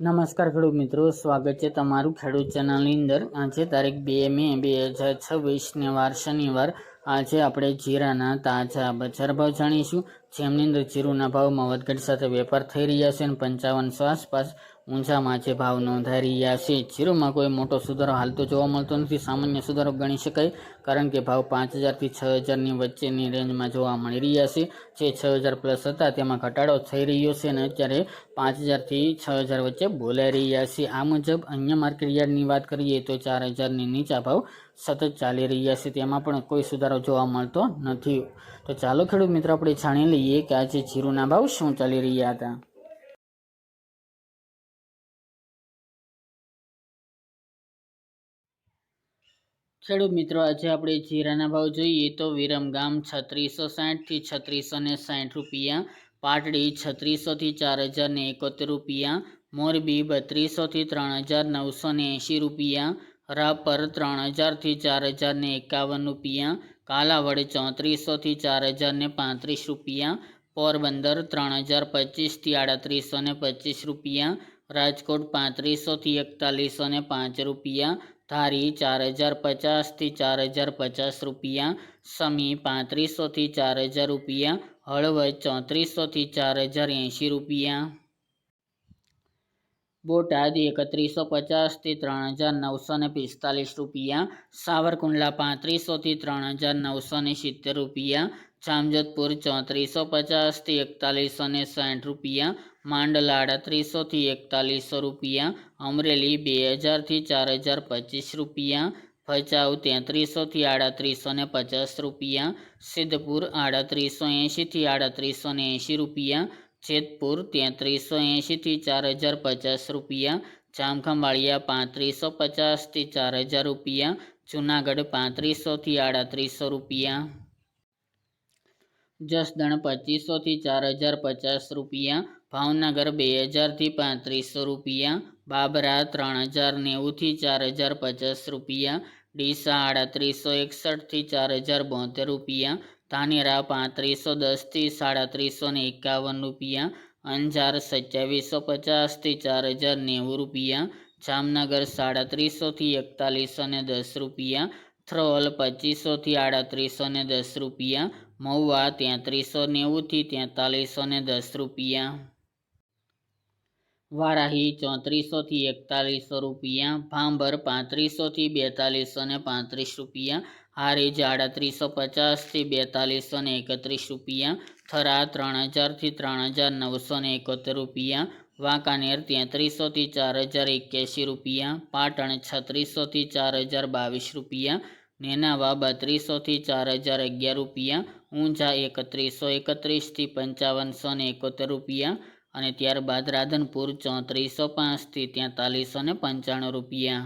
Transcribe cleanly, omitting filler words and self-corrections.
નમસ્કાર ખેડૂત મિત્રો, સ્વાગત છે તમારું ખેડૂત ચેનલની અંદર। આજે તારીખ 2 મે 2026 વાર શનિવાર। આજે આપણે જીરાના તાજા બજાર ભાવ જાણીશું, જેમની અંદર જીરુના ભાવમાં વધઘટ સાથે વેપાર થઈ રહ્યા છે અને 5500 આસપાસ ઊંચામાં જે ભાવ નોંધાઈ રહ્યા છે। જીરુમાં કોઈ મોટો સુધારો હાલ તો જોવા મળતો નથી, સામાન્ય સુધારો ગણી શકાય, કારણ કે ભાવ 5000 થી 6000ની વચ્ચેની રેન્જમાં જોવા મળી રહ્યા છે। જે 6000 પ્લસ હતા તેમાં ઘટાડો થઈ રહ્યો છે અને અત્યારે 5000 થી 6000 વચ્ચે બોલાઈ રહ્યા છે। આ મુજબ અન્ય માર્કેટ યાર્ડની વાત કરીએ તો 4000ની નીચા ભાવ સતત ચાલી રહ્યા છે, તેમાં પણ કોઈ સુધારો જોવા મળતો નથી। તો ચાલો ખેડૂત મિત્રો આપણે જાણી લઈએ કે આજે જીરુના ભાવ શું ચાલી રહ્યા હતા। ખેડૂત મિત્રો, આજે આપણે જીરાના ભાવ જોઈએ તો વિરમગામ 3660 થી 3660 રૂપિયા, પાટડી 3600 થી 4071 રૂપિયા, મોરબી 3200 થી 3980 રૂપિયા, રાપર 3000 થી 4051 રૂપિયા, કાલાવડ 3400 થી 4035 રૂપિયા, પોરબંદર 3025 થી 3825 રૂપિયા, રાજકોટ 3500 થી 4105 રૂપિયા, ધારી 4050 થી 4050 રૂપિયા, સમી 3500 થી 4000 રૂપિયા, હળવદ 3400 થી 4080 રૂપિયા, બોટાદ 3150 થી 3945 રૂપિયા, સાવરકુંડલા 3500 થી 3970 રૂપિયા, જામજોધપુર 3450 થી 4160 રૂપિયા, માંડલા 3800 થી 4100 રૂપિયા, અમરેલી 2000 થી 4025 રૂપિયા, ભચાઉ 3300 થી 3850 રૂપિયા, સિદ્ધપુર 3880 થી 3880 રૂપિયા, જેતપુર 3380 થી 4050 રૂપિયા, જામખંભાળિયા 3550 થી 4000 રૂપિયા, જુનાગઢ 3500 થી 3800 રૂપિયા, જસદણ 2500 થી 4050 રૂપિયા, ભાવનગર 2000 થી 3500 રૂપિયા, બાબરા 3090 થી 4050 રૂપિયા, ડીસા 3861 થી 4072 રૂપિયા, ધાનેરા 3510 થી 3751 રૂપિયા, અંજાર 2750 થી 4090 રૂપિયા, જામનગર 3700 થી 4110 રૂપિયા, થ્રોલ 2500 થી 3810 રૂપિયા, મહુવા 3390 થી 4310 રૂપિયા, વારાહી 3400 થી 4100 રૂપિયા, ભાંભર 3500 થી 4235 રૂપિયા, હારીજ 3850 થી 4231 રૂપિયા, થરા 3000 થી 3971 રૂપિયા, વાંકાનેર 3300 થી 4081 રૂપિયા, પાટણ 3600 થી 4022 રૂપિયા, નેનાવા 3200 થી 4011 રૂપિયા, ઊંઝા 3131 થી 5571 રૂપિયા અને ત્યારબાદ રાધનપુર 3405 થી 4395 રૂપિયા।